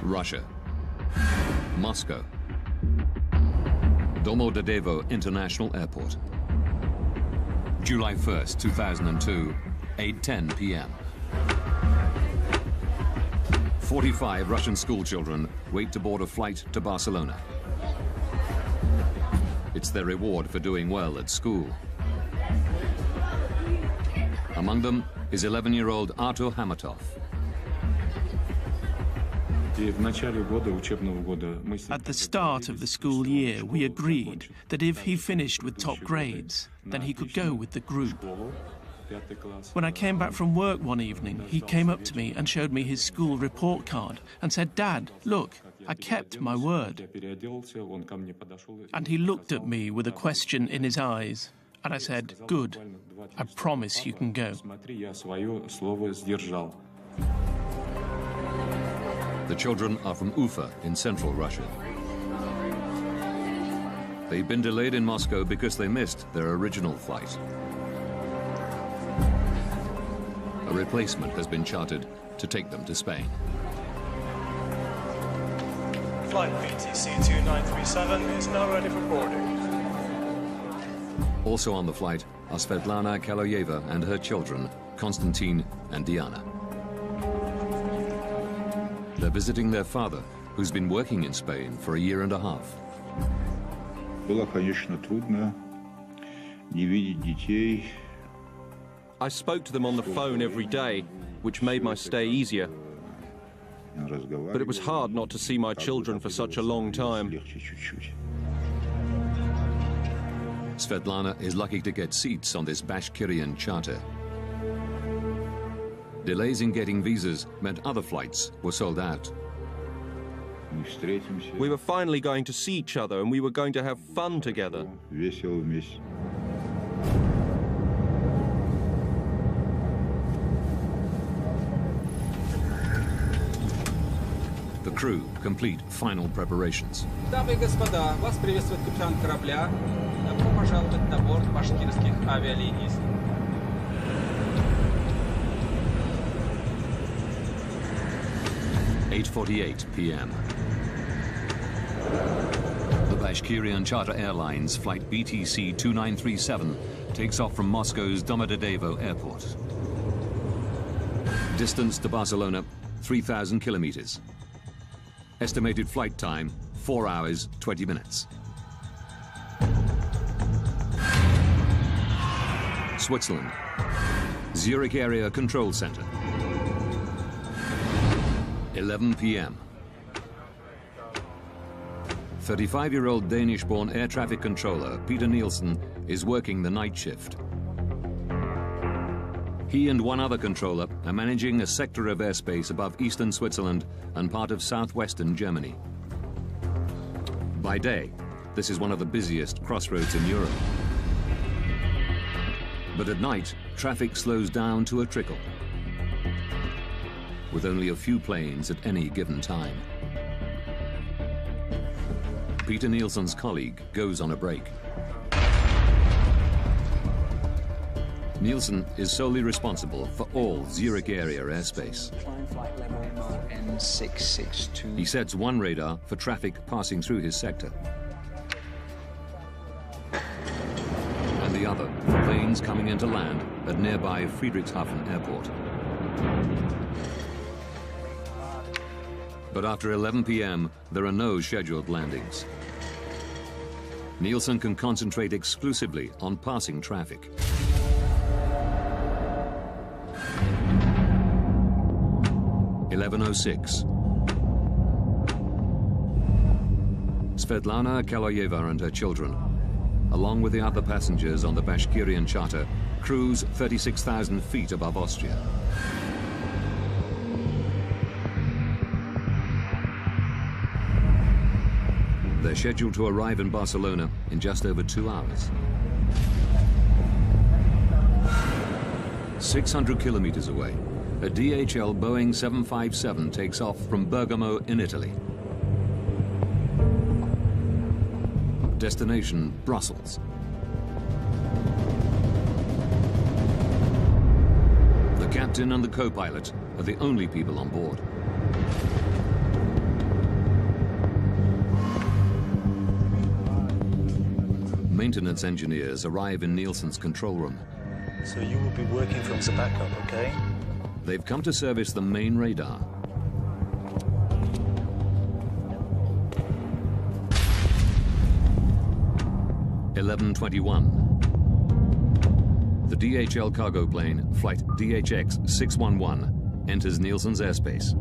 Russia. Moscow. Domodedovo International Airport. July 1st, 2002, 8:10 p.m. 45 Russian schoolchildren wait to board a flight to Barcelona. It's their reward for doing well at school. Among them is 11-year-old Artur Hamatov. At the start of the school year, we agreed that if he finished with top grades, then he could go with the group. When I came back from work one evening, he came up to me and showed me his school report card and said, "Dad, look, I kept my word." And he looked at me with a question in his eyes, and I said, "Good, I promise you can go." The children are from Ufa in central Russia. They've been delayed in Moscow because they missed their original flight. A replacement has been chartered to take them to Spain. Flight BTC 2937 is now ready for boarding. Also on the flight are Svetlana Kaloyeva and her children, Konstantin and Diana. They're visiting their father, who's been working in Spain for a year and a half. I spoke to them on the phone every day, which made my stay easier. But it was hard not to see my children for such a long time. Svetlana is lucky to get seats on this Bashkirian charter. Delays in getting visas meant other flights were sold out. We were finally going to see each other and we were going to have fun together. The crew complete final preparations. Дамы и господа, вас приветствует капитан корабля. Добро пожаловать на борт башкирских авиалиний. 8:48 p.m. The Bashkirian Charter Airlines flight BTC 2937 takes off from Moscow's Domodedovo Airport. Distance to Barcelona, 3,000 kilometers. Estimated flight time, 4 hours, 20 minutes. Switzerland. Zurich Area Control Center. 11 p.m. 35-year-old Danish-born air traffic controller Peter Nielsen is working the night shift. He and one other controller are managing a sector of airspace above eastern Switzerland and part of southwestern Germany. By day, this is one of the busiest crossroads in Europe. But at night, traffic slows down to a trickle, with only a few planes at any given time. Peter Nielsen's colleague goes on a break. Nielsen is solely responsible for all Zurich area airspace. He sets one radar for traffic passing through his sector, and the other for planes coming into land at nearby Friedrichshafen Airport. But after 11 p.m., there are no scheduled landings. Nielsen can concentrate exclusively on passing traffic. (11:06). Svetlana Kaloyeva and her children, along with the other passengers on the Bashkirian charter, cruise 36,000 feet above Austria. They're scheduled to arrive in Barcelona in just over 2 hours. 600 kilometers away, a DHL Boeing 757 takes off from Bergamo in Italy. Destination, Brussels. The captain and the co-pilot are the only people on board. maintenance engineers arrive in Nielsen's control room. So you will be working from the backup, okay? They've come to service the main radar. (11:21). The DHL cargo plane, flight DHX 611, enters Nielsen's airspace.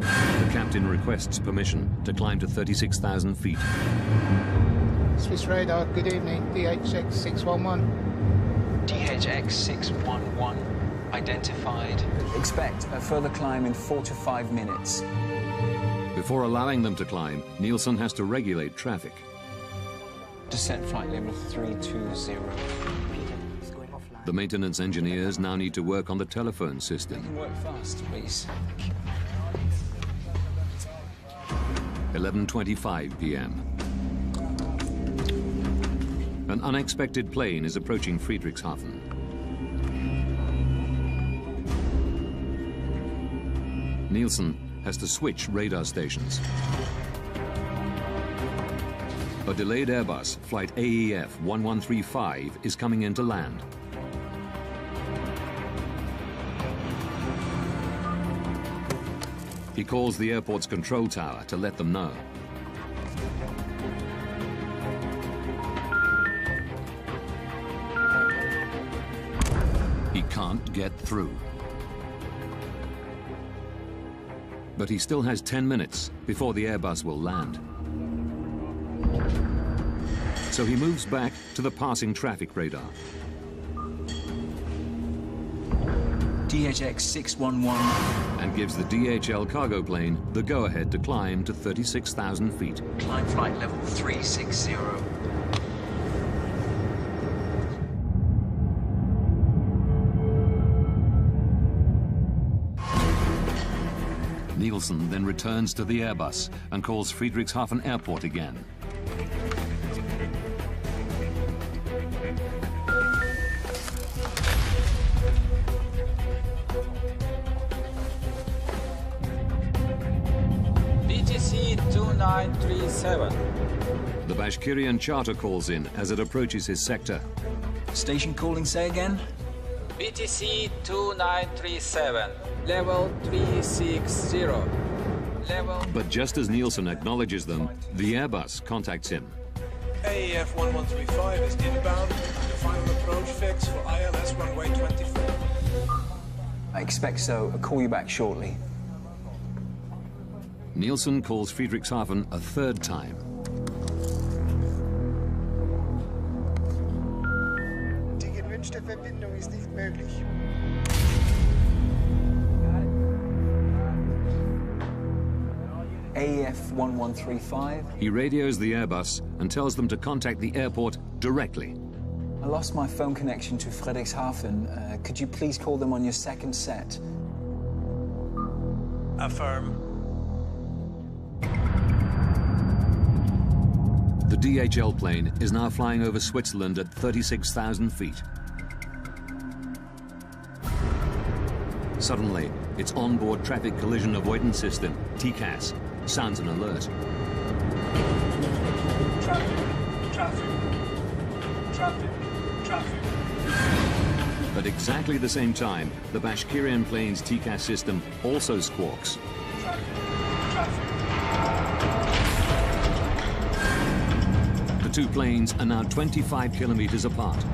The captain requests permission to climb to 36,000 feet. Swiss radar, good evening, DHX 611. DHX 611 identified. Expect a further climb in 4 to 5 minutes. Before allowing them to climb, Nielsen has to regulate traffic. Descent flight level 320. The maintenance engineers now need to work on the telephone system. Work fast, please. 11:25 p.m. An unexpected plane is approaching Friedrichshafen. Nielsen has to switch radar stations. A delayed Airbus, flight AEF 1135, is coming in to land. He calls the airport's control tower to let them know. He can't get through. But he still has 10 minutes before the Airbus will land. So he moves back to the passing traffic radar. DHX 611. And gives the DHL cargo plane the go-ahead to climb to 36,000 feet. Climb flight level 360. Nielsen then returns to the Airbus and calls Friedrichshafen Airport again. BTC 2937. The Bashkirian charter calls in as it approaches his sector. Station calling, say again? BTC 2937. Level 360. Level... But just as Nielsen acknowledges them, the Airbus contacts him. AEF 1135 is inbound. The final approach fix for ILS runway 24. I expect so. I'll call you back shortly. Nielsen calls Friedrichshafen a third time. Die gewünschte Verbindung ist nicht möglich. AEF 1135. He radios the Airbus and tells them to contact the airport directly. I lost my phone connection to Friedrichshafen. Could you please call them on your second set? Affirm. The DHL plane is now flying over Switzerland at 36,000 feet. Suddenly, its onboard traffic collision avoidance system, TCAS, sounds an alert. Traffic, traffic, traffic, traffic. At exactly the same time, the Bashkirian plane's TCAS system also squawks. Traffic, traffic. The two planes are now 25 kilometers apart.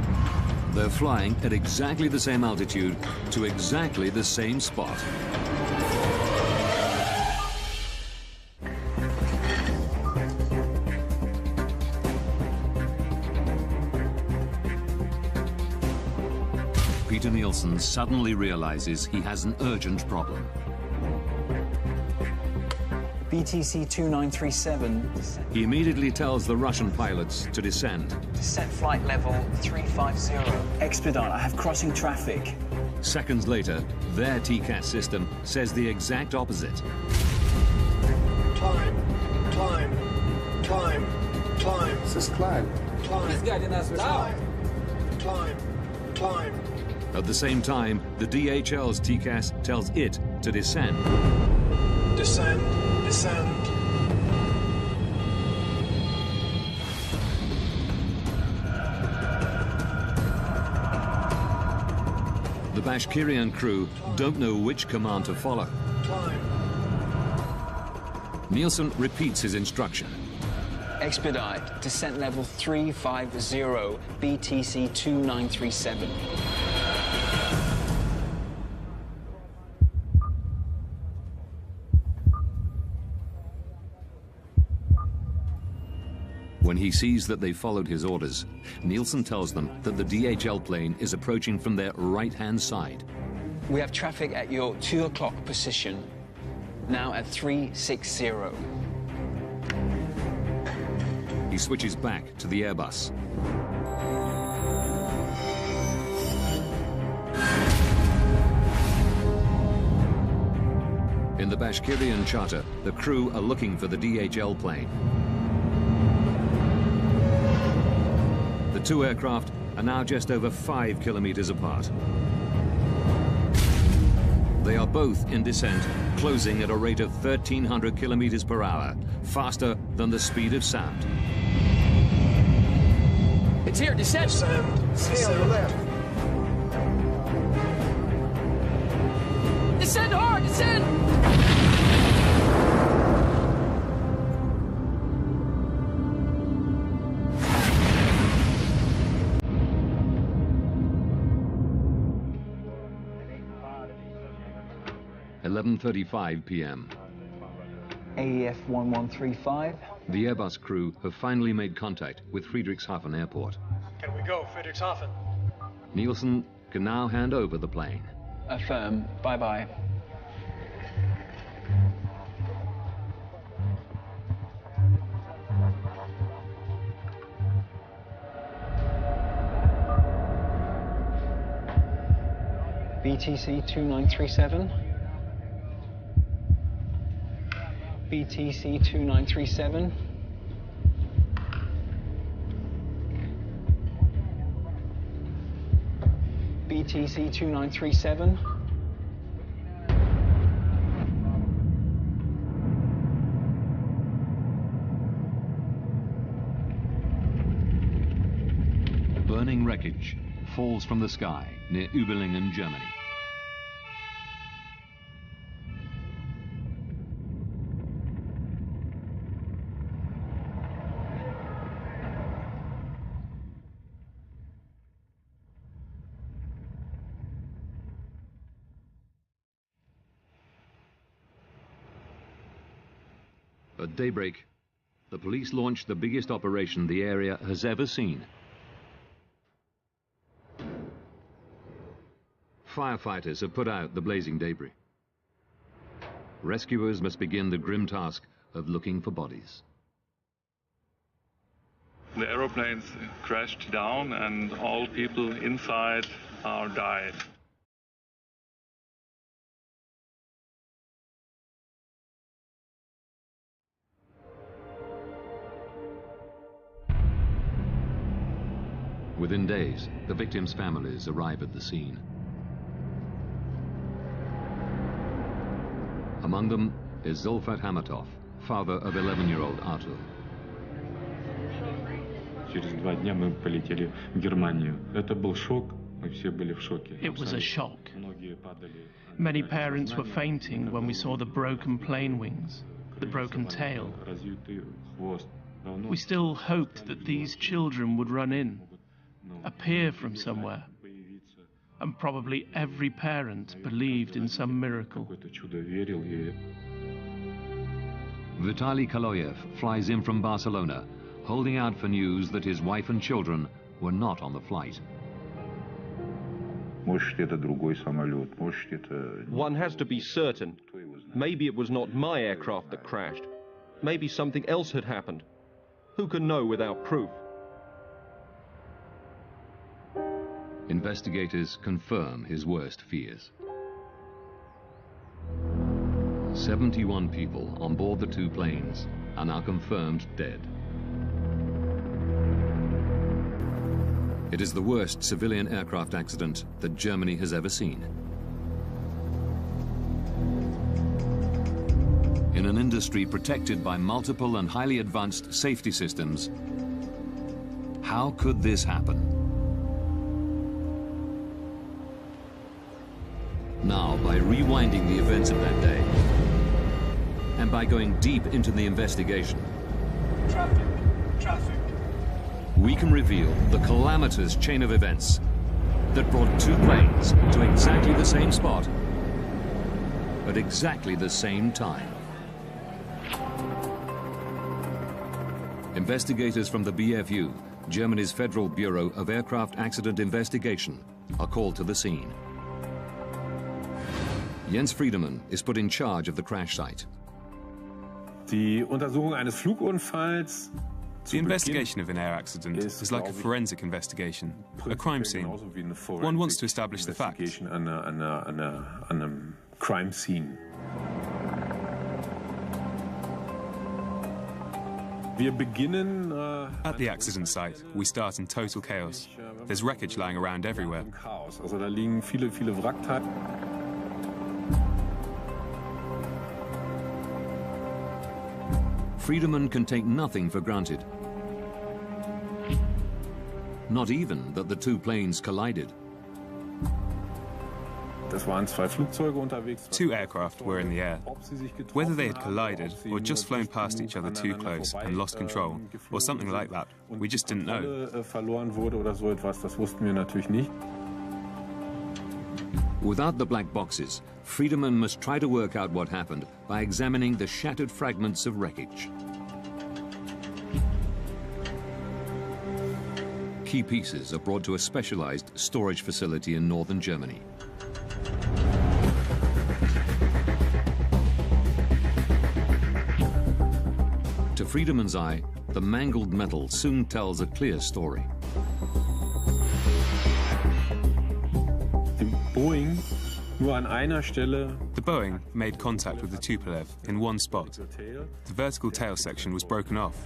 They're flying at exactly the same altitude to exactly the same spot. Peter Nielsen suddenly realizes he has an urgent problem. BTC 2937. He immediately tells the Russian pilots to descend. Descent flight level 350. Expedite, I have crossing traffic. Seconds later, their TCAS system says the exact opposite. Climb, climb, climb, climb. Es ist klein. Climb. He's getting us down. Climb, climb. At the same time, the DHL's TCAS tells it to descend. Descend, descend. The Bashkirian crew don't know which command to follow. Nielsen repeats his instruction. Expedite, descent level 350, BTC 2937. When he sees that they followed his orders, Nielsen tells them that the DHL plane is approaching from their right-hand side. We have traffic at your 2 o'clock position, now at 360. He switches back to the Airbus. In the Bashkirian charter, the crew are looking for the DHL plane. The two aircraft are now just over 5 kilometers apart. They are both in descent, closing at a rate of 1,300 kilometers per hour, faster than the speed of sound. It's here, descent! Stay on the left. Descend hard, descend! 11:35 p.m. AEF 1135. The Airbus crew have finally made contact with Friedrichshafen Airport. Can we go, Friedrichshafen? Nielsen can now hand over the plane. Affirm, bye-bye. BTC 2937. BTC 2937. BTC 2937. Burning wreckage falls from the sky near Überlingen, Germany. At daybreak, the police launched the biggest operation the area has ever seen. Firefighters have put out the blazing debris. Rescuers must begin the grim task of looking for bodies. The aeroplanes crashed down and all people inside are died. Within days, the victims' families arrive at the scene. Among them is Zulfat Hamatov, father of 11-year-old Artur. Через 2 дня мы полетели в Германию. Это был шок, мы все были в шоке. It was a shock. Many parents were fainting when we saw the broken plane wings, the broken tail. We still hoped that these children would run in, appear from somewhere, and probably every parent believed in some miracle. Vitaly Kaloyev flies in from Barcelona, holding out for news that his wife and children were not on the flight. One has to be certain. Maybe it was not my aircraft that crashed. Maybe something else had happened. Who can know without proof? Investigators confirm his worst fears. 71 people on board the two planes are now confirmed dead. It is the worst civilian aircraft accident that Germany has ever seen. In an industry protected by multiple and highly advanced safety systems, how could this happen? Now, by rewinding the events of that day, and by going deep into the investigation, Traffic. we can reveal the calamitous chain of events that brought two planes to exactly the same spot at exactly the same time. Investigators from the BFU, Germany's Federal Bureau of Aircraft Accident Investigation, are called to the scene. Jens Friedemann is put in charge of the crash site. Die Untersuchung eines Flugunfalls. The investigation of an air accident is like a forensic investigation, a crime scene. One wants to establish the facts. An crime scene. At the accident site, we start in total chaos. There's wreckage lying around everywhere. Also da liegen viele Wrackteile. Friedemann can take nothing for granted. Not even that the two planes collided. Two aircraft were in the air. Whether they had collided or just flown past each other too close and lost control, or something like that, we just didn't know. Without the black boxes, Friedemann must try to work out what happened by examining the shattered fragments of wreckage. Key pieces are brought to a specialized storage facility in northern Germany. To Friedemann's eye, the mangled metal soon tells a clear story. The Boeing made contact with the Tupolev in one spot. The vertical tail section was broken off.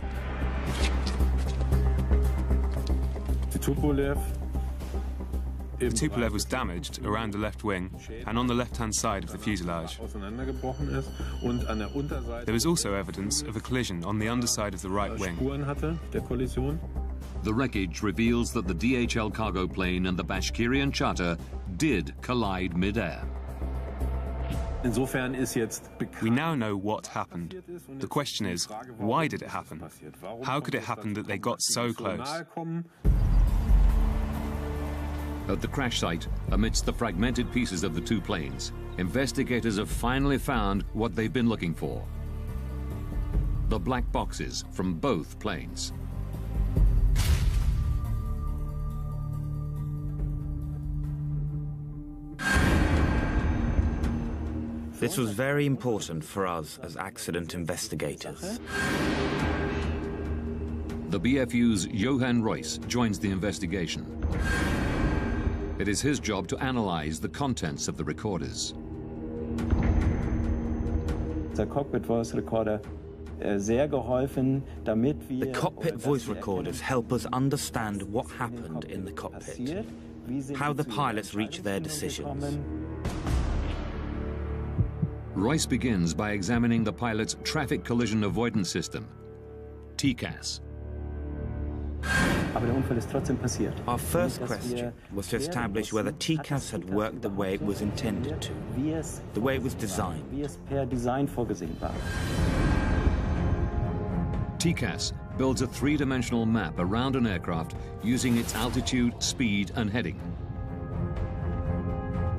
The Tupolev was damaged around the left wing and on the left-hand side of the fuselage. There was also evidence of a collision on the underside of the right wing. The wreckage reveals that the DHL cargo plane and the Bashkirian charter did collide mid-air. We now know what happened. The question is, why did it happen? How could it happen that they got so close? At the crash site, amidst the fragmented pieces of the two planes, investigators have finally found what they've been looking for: the black boxes from both planes. This was very important for us as accident investigators. The BFU's Johann Royce joins the investigation. It is his job to analyze the contents of the recorders. The cockpit voice recorders help us understand what happened in the cockpit, how the pilots reach their decisions. Royce begins by examining the pilot's traffic collision avoidance system, TCAS. Our first question was to establish whether TCAS had worked the way it was intended to, the way it was designed. TCAS builds a three-dimensional map around an aircraft using its altitude, speed, and heading.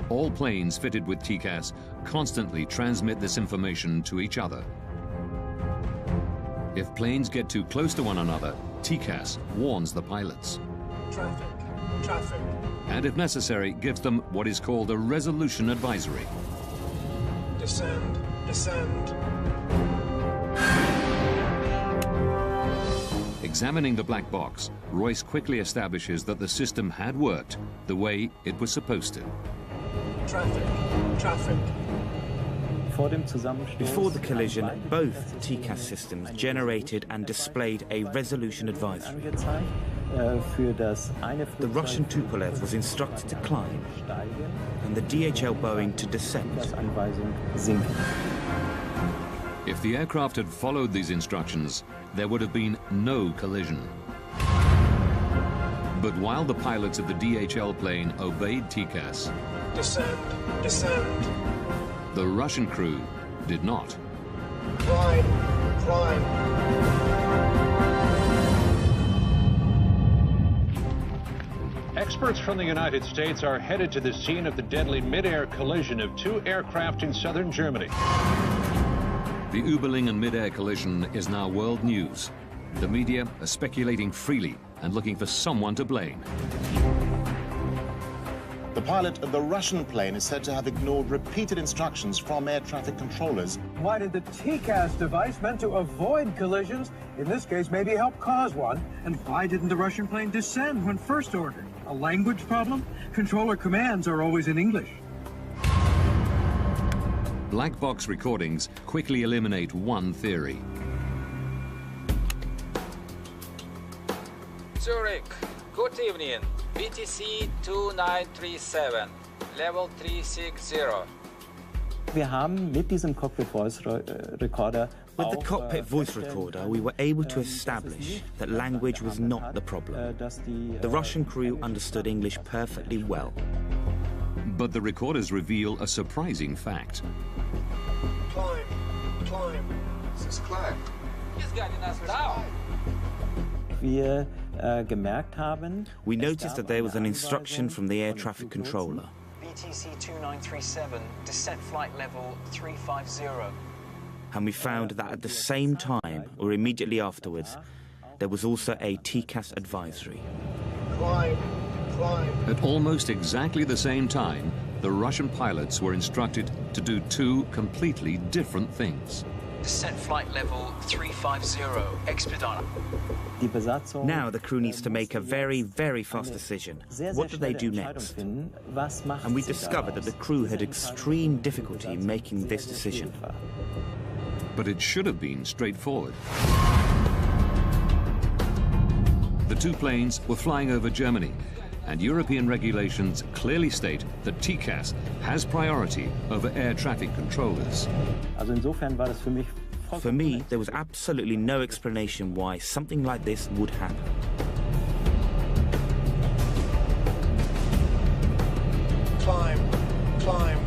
All planes fitted with TCAS constantly transmit this information to each other. If planes get too close to one another, TCAS warns the pilots. Traffic. And if necessary, gives them what is called a resolution advisory. Descend. Examining the black box, Royce quickly establishes that the system had worked the way it was supposed to. Traffic. Before the collision, both TCAS systems generated and displayed a resolution advisory. The Russian Tupolev was instructed to climb, and the DHL Boeing to descend. If the aircraft had followed these instructions, there would have been no collision. But while the pilots of the DHL plane obeyed TCAS, descend, descend. The Russian crew did not. Climb, climb. Experts from the United States are headed to the scene of the deadly mid-air collision of two aircraft in southern Germany. The Überlingen mid-air collision is now world news. The media are speculating freely and looking for someone to blame. The pilot of the Russian plane is said to have ignored repeated instructions from air traffic controllers. Why did the TCAS device meant to avoid collisions, in this case maybe help cause one? And why didn't the Russian plane descend when first ordered? A language problem? Controller commands are always in English. Black box recordings quickly eliminate one theory. Zurich, good evening. BTC 2937, level 360. Wir haben mit diesem Cockpit Voice Recorder With the cockpit voice recorder, we were able to establish that language was not the problem. The Russian crew understood English perfectly well. But the recorders reveal a surprising fact. Climb, climb. This is climb. He's guiding us down. Wir gemerkt haben, we noticed that there was an instruction from the air traffic controller. BTC 2937, descent flight level 350. And we found that at the same time, or immediately afterwards, there was also a TCAS advisory. Climb, climb. At almost exactly the same time, the Russian pilots were instructed to do two completely different things. Descent flight level 350, expedite. Now the crew needs to make a very, very fast decision. What do they do next? And we discovered that the crew had extreme difficulty making this decision. But it should have been straightforward. The two planes were flying over Germany, and European regulations clearly state that TCAS has priority over air traffic controllers. For me, there was absolutely no explanation why something like this would happen. Climb, climb.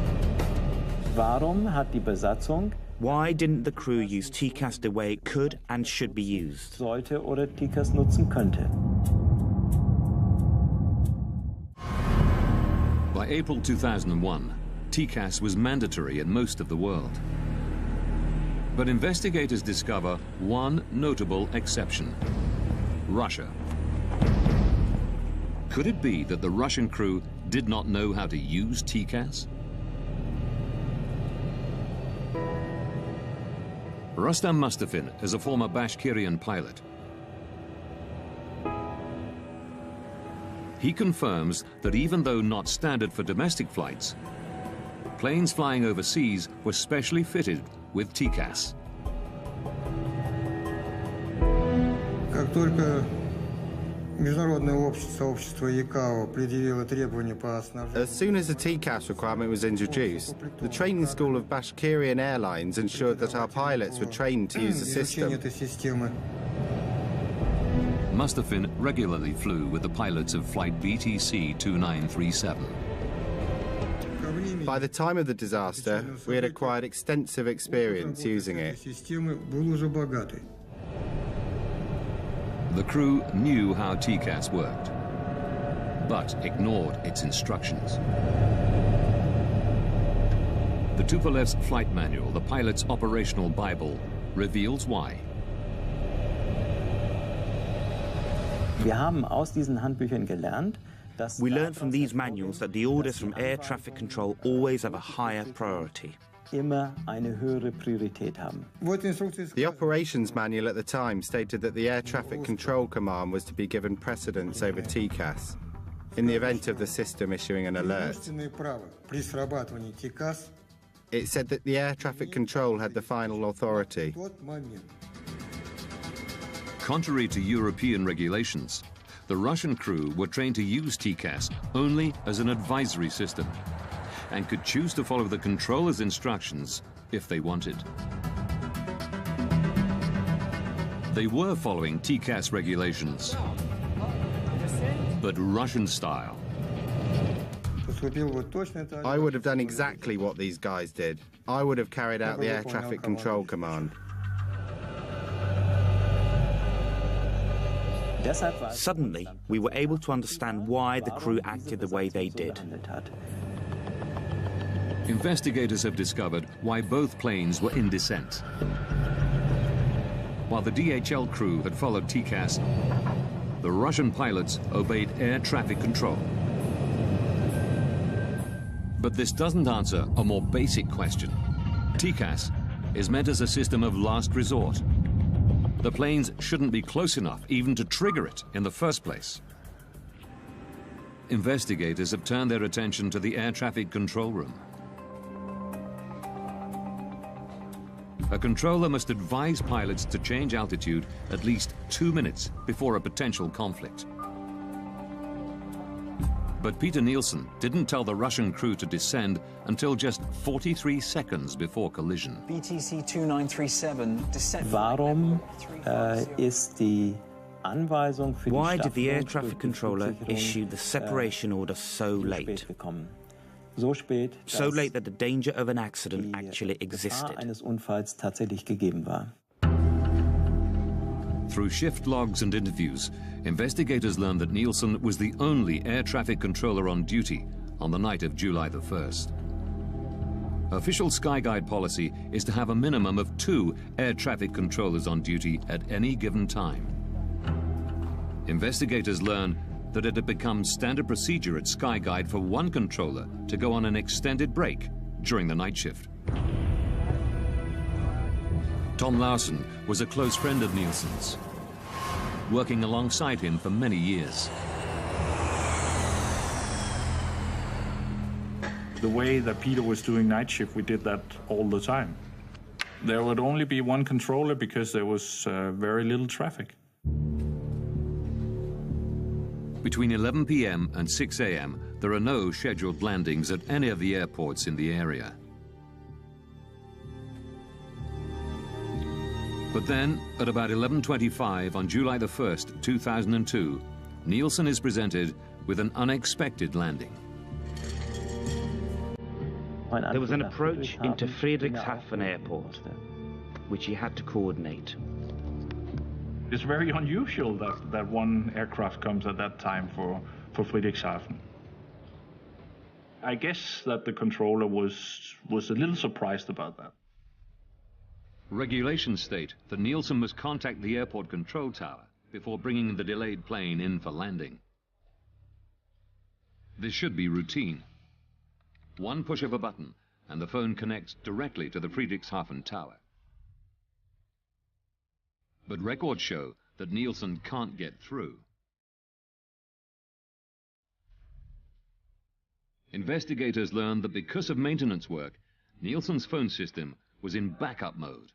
Warum hat die Besatzung Why didn't the crew use TCAS the way it could and should be used? sollte oder TCAS nutzen könnte? By April 2001, TCAS was mandatory in most of the world. But investigators discover one notable exception: Russia. Could it be that the Russian crew did not know how to use TCAS? Rustam Mustafin is a former Bashkirian pilot. He confirms that even though not standard for domestic flights, planes flying overseas were specially fitted with TCAS. Как только международное сообщество ИКАО предъявило требования по снабжению. As soon as the TCAS requirement was introduced, the training school of Bashkirian Airlines ensured that our pilots were trained to use the system. Mustafin regularly flew with the pilots of flight BTC 2937. By the time of the disaster, we had acquired extensive experience using it. The crew knew how TCAS worked, but ignored its instructions. The Tupolev's flight manual, the pilot's operational Bible, reveals why. Wir haben aus diesen Handbüchern gelernt, dass We learned from these manuals that the orders from air traffic control always have a higher priority. immer eine höhere Priorität haben. The operations manual at the time stated that the air traffic control command was to be given precedence over TCAS in the event of the system issuing an alert. It said that the air traffic control had the final authority. Contrary to European regulations, the Russian crew were trained to use TCAS only as an advisory system and could choose to follow the controller's instructions if they wanted. They were following TCAS regulations, but Russian style. I would have done exactly what these guys did. I would have carried out the air traffic control command. Suddenly, we were able to understand why the crew acted the way they did. Investigators have discovered why both planes were in descent. While the DHL crew had followed TCAS, the Russian pilots obeyed air traffic control. But this doesn't answer a more basic question. TCAS is meant as a system of last resort. The planes shouldn't be close enough even to trigger it in the first place. Investigators have turned their attention to the air traffic control room. A controller must advise pilots to change altitude at least 2 minutes before a potential conflict. But Peter Nielsen didn't tell the Russian crew to descend until just 43 seconds before collision. BTC 2937, descent. Why did the air traffic controller issue the separation order so late? So late that the danger of an accident actually existed. Through shift logs and interviews, investigators learned that Nielsen was the only air traffic controller on duty on the night of July the 1st. Official Skyguide policy is to have a minimum of 2 air traffic controllers on duty at any given time. Investigators learn that it had become standard procedure at Skyguide for one controller to go on an extended break during the night shift. Tom Larsen was a close friend of Nielsen's, working alongside him for many years. The way that Peter was doing night shift, we did that all the time. There would only be one controller because there was very little traffic. Between 11 p.m. and 6 a.m., there are no scheduled landings at any of the airports in the area. But then, at about 11:25 on July the 1st, 2002, Nielsen is presented with an unexpected landing. There was an approach into Friedrichshafen Airport, which he had to coordinate. It's very unusual that one aircraft comes at that time for Friedrichshafen. I guess that the controller was a little surprised about that. Regulations state that Nielsen must contact the airport control tower before bringing the delayed plane in for landing. This should be routine. One push of a button and the phone connects directly to the Friedrichshafen tower. But records show that Nielsen can't get through. Investigators learned that because of maintenance work, Nielsen's phone system was in backup mode.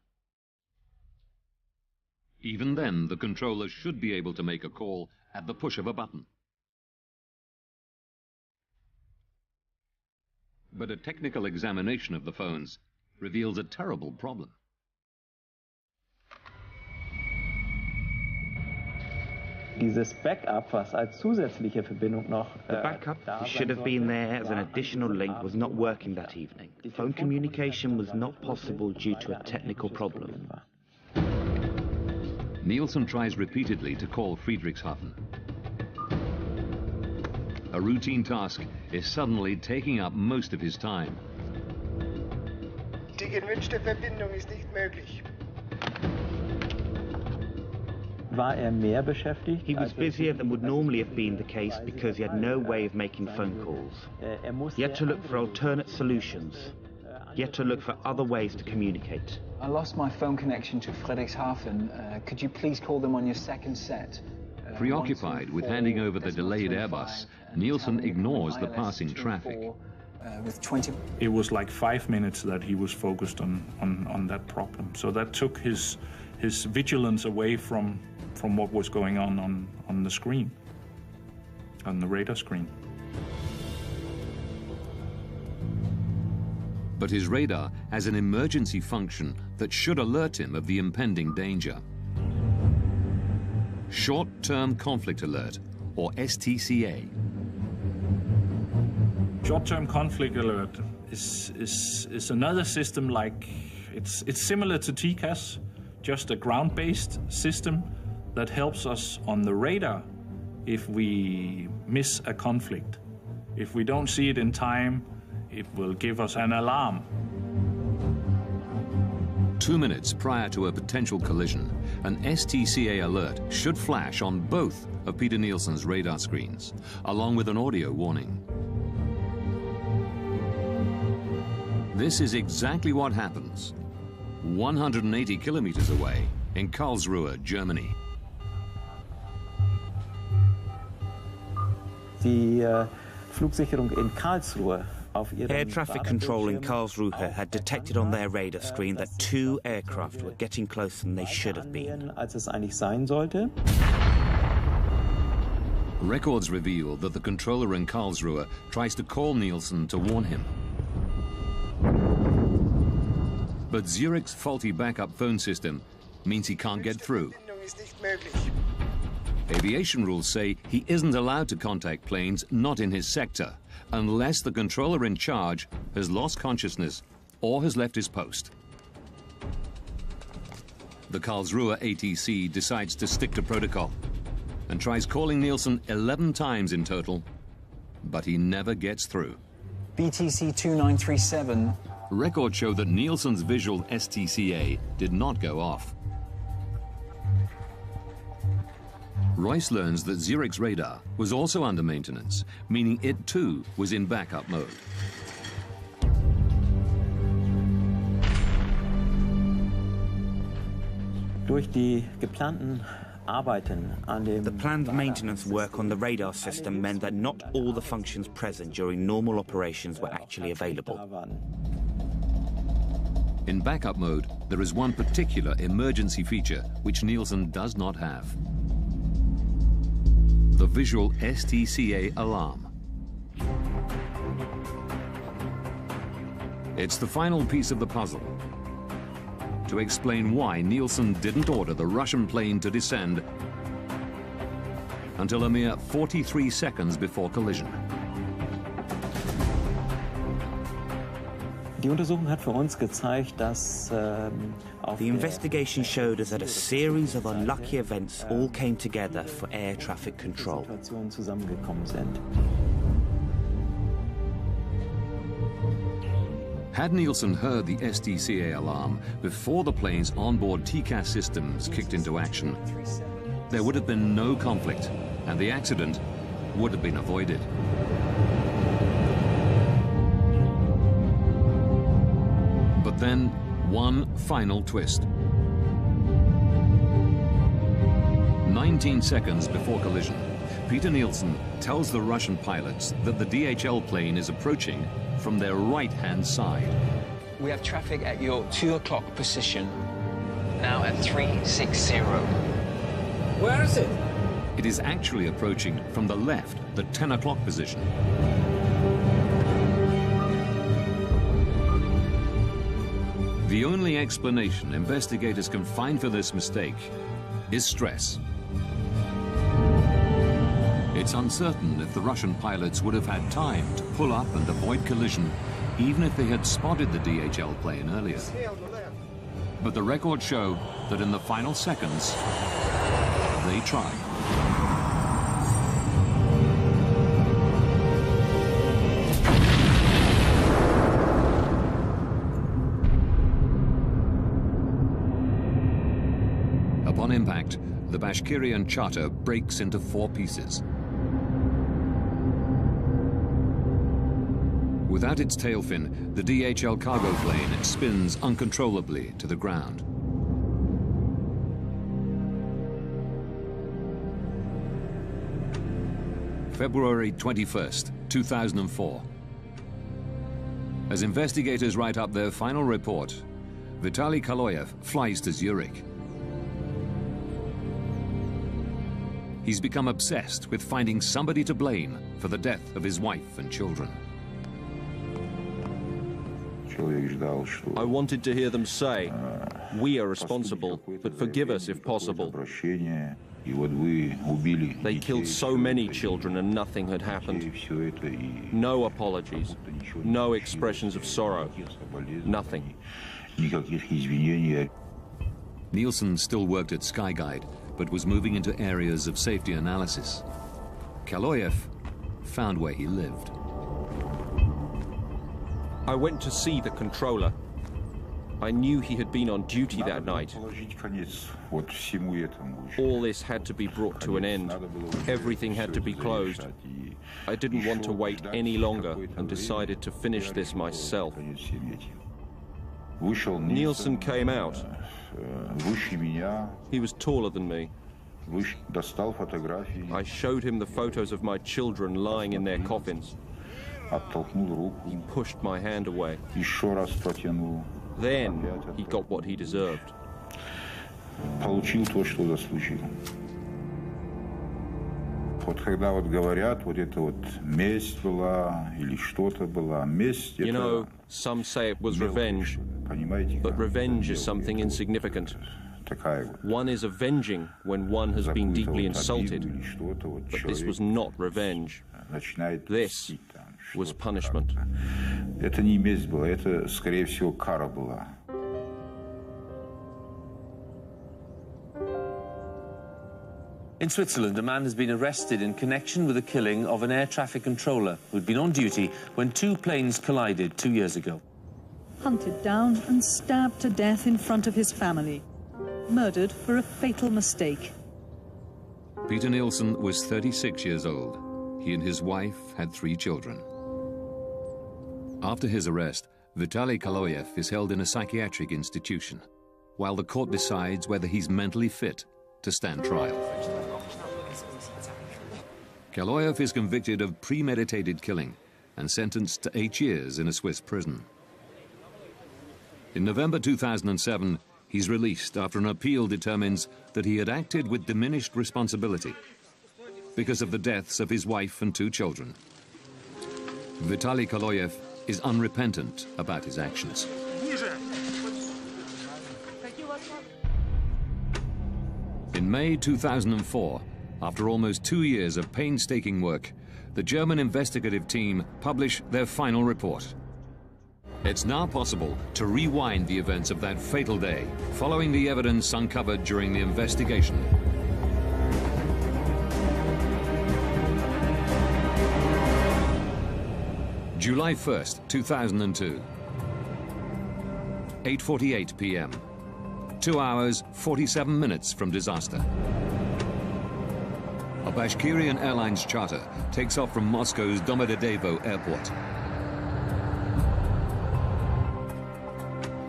Even then, the controller should be able to make a call at the push of a button. But a technical examination of the phones reveals a terrible problem. The backup should have been there as an additional link was not working that evening. Phone communication was not possible due to a technical problem. Nielsen tries repeatedly to call Friedrichshafen. A routine task is suddenly taking up most of his time. Die gewünschte Verbindung ist nicht möglich. He was busier than would normally have been the case because he had no way of making phone calls. He had to look for alternate solutions. He had to look for other ways to communicate. I lost my phone connection to Friedrichshafen. Could you please call them on your second set? Preoccupied with handing over the delayed Airbus, Nielsen ignores the passing traffic. It was like 5 minutes that he was focused on that problem. So that took his vigilance away from what was going on the screen, on the radar screen. But his radar has an emergency function that should alert him of the impending danger. Short-term conflict alert, or STCA. Short-term conflict alert is another system like, it's similar to TCAS, just a ground-based system that helps us on the radar if we miss a conflict. If we don't see it in time, it will give us an alarm. 2 minutes prior to a potential collision, an STCA alert should flash on both of Peter Nielsen's radar screens, along with an audio warning. This is exactly what happens 180 kilometers away in Karlsruhe, Germany. Die Flugsicherung in Karlsruhe. Air traffic control in Karlsruhe had detected on their radar screen that 2 aircraft were getting closer than they should have been. Als es eigentlich sein sollte. Records reveal that the controller in Karlsruhe tries to call Nielsen to warn him. But Zurich's faulty backup phone system means he can't get through. Aviation rules say he isn't allowed to contact planes not in his sector unless the controller in charge has lost consciousness or has left his post. The Karlsruhe ATC decides to stick to protocol and tries calling Nielsen 11 times in total, but he never gets through. BTC 2937. Records show that Nielsen's visual STCA did not go off. Royce learns that Zurich's radar was also under maintenance, meaning it too was in backup mode. Durch die geplanten Arbeiten an dem The planned maintenance work on the radar system meant that not all the functions present during normal operations were actually available. In backup mode, there is one particular emergency feature which Nielsen does not have. The visual STCA alarm. It's the final piece of the puzzle to explain why Nielsen didn't order the Russian plane to descend until a mere 43 seconds before collision. Die Untersuchung hat für uns gezeigt, dass The investigation showed us that a series of unlucky events all came together for air traffic control. zusammengekommen sind. Had Nielsen heard the STCA alarm before the plane's onboard TCAS systems kicked into action, there would have been no conflict, and the accident would have been avoided. But then, one final twist. 19 seconds before collision, Peter Nielsen tells the Russian pilots that the DHL plane is approaching from their right-hand side. We have traffic at your 2 o'clock position, now at 360. Where is it? It is actually approaching from the left, the 10 o'clock position. The only explanation investigators can find for this mistake is stress. It's uncertain if the Russian pilots would have had time to pull up and avoid collision, even if they had spotted the DHL plane earlier. But the records show that in the final seconds, they tried. Upon impact, the Bashkirian charter breaks into 4 pieces. Without its tail fin, the DHL cargo plane spins uncontrollably to the ground. February 21st, 2004. As investigators write up their final report, Vitaly Kaloyev flies to Zurich. He's become obsessed with finding somebody to blame for the death of his wife and children. I wanted to hear them say, "We are responsible, but forgive us if possible." They killed so many children and nothing had happened. No apologies, no expressions of sorrow, nothing. Nielsen still worked at Skyguide, but was moving into areas of safety analysis. Kaloyev found where he lived. I went to see the controller. I knew he had been on duty that night. All this had to be brought to an end. Everything had to be closed. I didn't want to wait any longer and decided to finish this myself. Nielsen came out. He was taller than me. I showed him the photos of my children lying in their coffins. He pushed my hand away. Then he got what he deserved. You know, some say it was revenge, but revenge is something insignificant. One is avenging when one has been deeply insulted, but this was not revenge. This was punishment. Это не месть была, это, скорее всего, кара была. In Switzerland, a man has been arrested in connection with the killing of an air traffic controller who'd been on duty when two planes collided 2 years ago. Hunted down and stabbed to death in front of his family. Murdered for a fatal mistake. Peter Nielsen was 36 years old. He and his wife had 3 children. After his arrest, Vitaly Kaloyev is held in a psychiatric institution, while the court decides whether he's mentally fit to stand trial. Kaloyev is convicted of premeditated killing and sentenced to 8 years in a Swiss prison. In November 2007, he's released after an appeal determines that he had acted with diminished responsibility because of the deaths of his wife and 2 children. Vitaly Kaloyev is unrepentant about his actions. In May 2004, after almost 2 years of painstaking work, the German investigative team publish their final report. It's now possible to rewind the events of that fatal day, following the evidence uncovered during the investigation. July 1st, 2002. 8:48 p.m. 2 hours, 47 minutes from disaster. A Bashkirian Airlines charter takes off from Moscow's Domodedovo airport.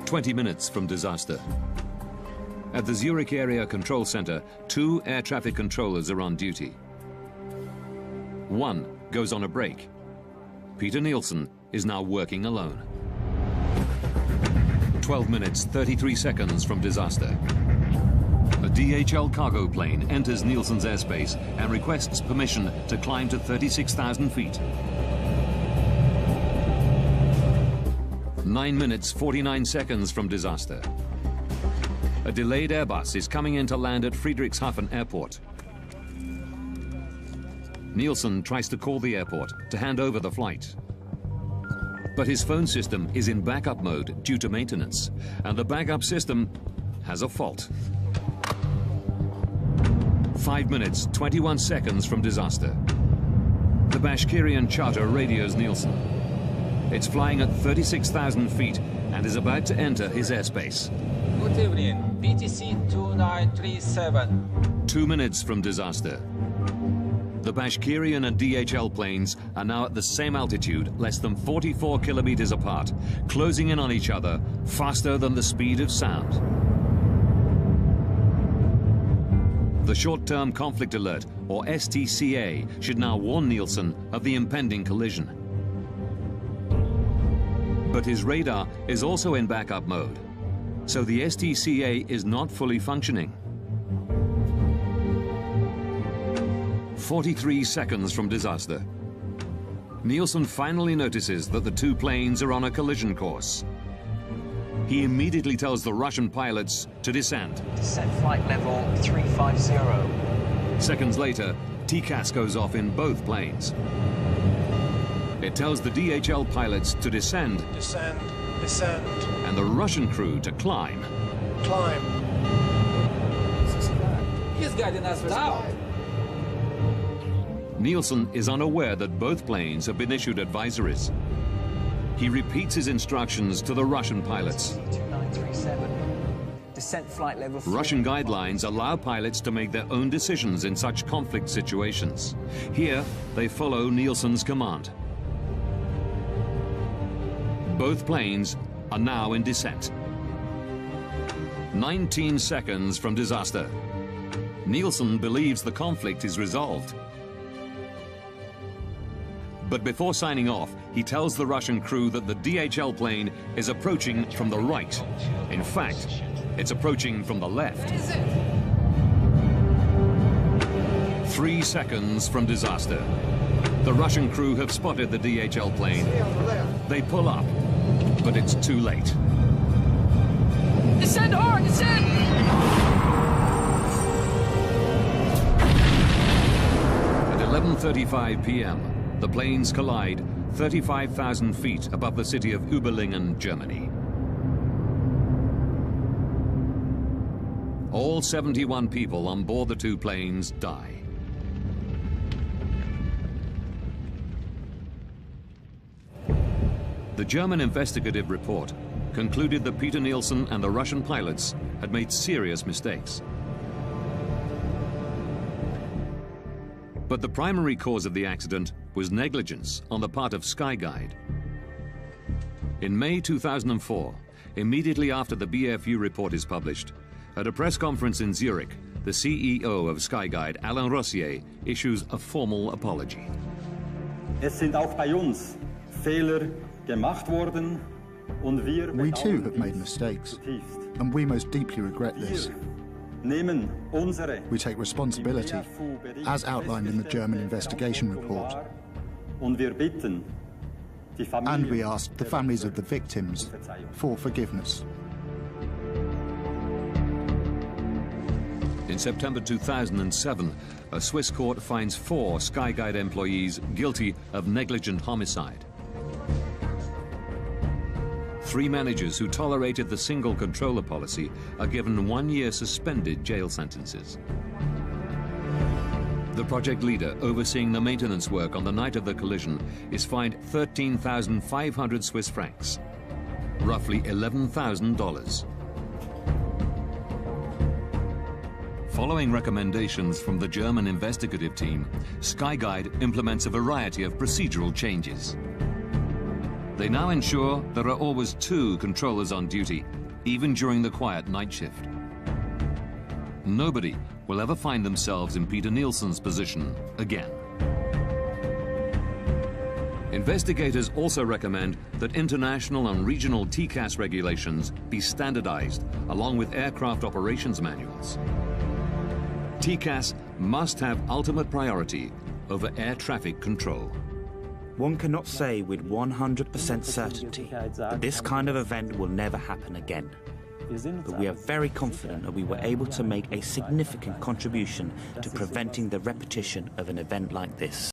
20 minutes from disaster. At the Zurich Area Control Center, 2 air traffic controllers are on duty. One goes on a break. Peter Nielsen is now working alone. 12 minutes, 33 seconds from disaster. A DHL cargo plane enters Nielsen's airspace and requests permission to climb to 36,000 feet. 9 minutes, 49 seconds from disaster. A delayed Airbus is coming in to land at Friedrichshafen Airport. Nielsen tries to call the airport to hand over the flight. But his phone system is in backup mode due to maintenance, and the backup system has a fault. 5 minutes, 21 seconds from disaster. The Bashkirian charter radios Nielsen. It's flying at 36,000 feet and is about to enter his airspace. Good evening, BTC 2937. 2 minutes from disaster. The Bashkirian and DHL planes are now at the same altitude, less than 44 kilometers apart, closing in on each other faster than the speed of sound. The Short-Term Conflict Alert, or STCA, should now warn Nielsen of the impending collision. But his radar is also in backup mode, so the STCA is not fully functioning. 43 seconds from disaster. Nielsen finally notices that the 2 planes are on a collision course. He immediately tells the Russian pilots to descend. Descent flight level 350. Seconds later, TCAS goes off in both planes. It tells the DHL pilots to descend. Descend, descend. And the Russian crew to climb. Climb. He's guiding us down. Nielsen is unaware that both planes have been issued advisories. He repeats his instructions to the Russian pilots. Descent flight level 4. Russian guidelines allow pilots to make their own decisions in such conflict situations. Here, they follow Nielsen's command. Both planes are now in descent. 19 seconds from disaster. Nielsen believes the conflict is resolved. But before signing off, he tells the Russian crew that the DHL plane is approaching from the right. In fact, it's approaching from the left. 3 seconds from disaster. The Russian crew have spotted the DHL plane. They pull up, but it's too late. Descend hard, descend! At 11:35 p.m., the planes collide 35,000 feet above the city of Überlingen, Germany. All 71 people on board the two planes die. The German investigative report concluded that Peter Nielsen and the Russian pilots had made serious mistakes. But the primary cause of the accident was negligence on the part of Skyguide. In May 2004, immediately after the BFU report is published, at a press conference in Zurich, the CEO of Skyguide, Alain Rossier, issues a formal apology. Es sind auch bei uns Fehler gemacht worden, und wir We too have made mistakes, and we most deeply regret this. We take responsibility, as outlined in the German investigation report. And we ask the families of the victims for forgiveness. In September 2007, a Swiss court finds 4 Skyguide employees guilty of negligent homicide. 3 managers who tolerated the single controller policy are given 1-year suspended jail sentences. The project leader overseeing the maintenance work on the night of the collision is fined 13,500 Swiss francs, roughly $11,000. Following recommendations from the German investigative team, Skyguide implements a variety of procedural changes. They now ensure there are always 2 controllers on duty, even during the quiet night shift. Nobody will ever find themselves in Peter Nielsen's position again. Investigators also recommend that international and regional TCAS regulations be standardized, along with aircraft operations manuals. TCAS must have ultimate priority over air traffic control. One cannot say with 100% certainty that this kind of event will never happen again. But we are very confident that we were able to make a significant contribution to preventing the repetition of an event like this.